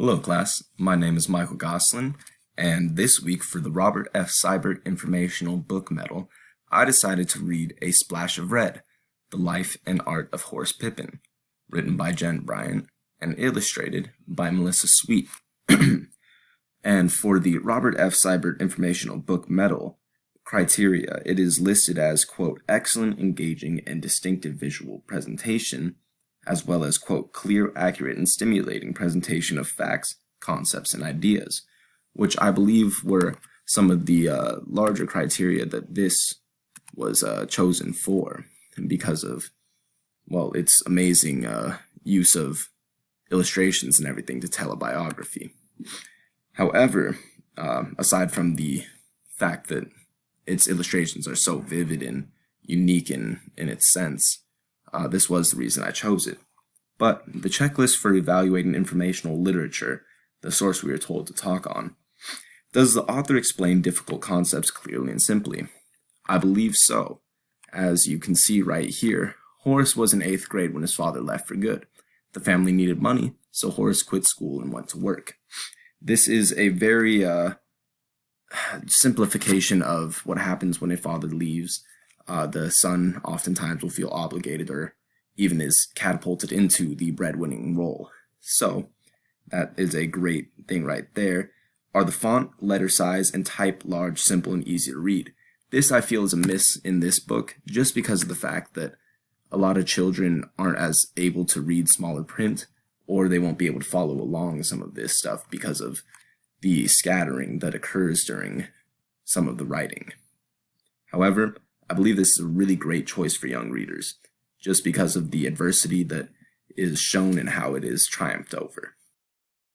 Hello class, my name is Michael Goslin, and this week for the Robert F. Sibert Informational Book Medal, I decided to read A Splash of Red, The Life and Art of Horace Pippin, written by Jen Bryant and illustrated by Melissa Sweet. And for the Robert F. Sibert Informational Book Medal criteria, it is listed as, quote, excellent, engaging, and distinctive visual presentation, as well as, quote, clear, accurate, and stimulating presentation of facts, concepts, and ideas, which I believe were some of the larger criteria that this was chosen for, because of, well, its amazing use of illustrations and everything to tell a biography. However, aside from the fact that its illustrations are so vivid and unique in its sense, this was the reason I chose it. But the checklist for evaluating informational literature, the source we are told to talk on, does the author explain difficult concepts clearly and simply? I believe so. As you can see right here, Horace was in 8th grade when his father left for good. The family needed money, so Horace quit school and went to work. This is a very simplification of what happens when a father leaves. The son oftentimes will feel obligated or even is catapulted into the breadwinning role. So that is a great thing right there. Are the font, letter size, and type large, simple, and easy to read? This I feel is a miss in this book just because of the fact that a lot of children aren't as able to read smaller print, or they won't be able to follow along some of this stuff because of the scattering that occurs during some of the writing. However, I believe this is a really great choice for young readers, just because of the adversity that is shown and how it is triumphed over.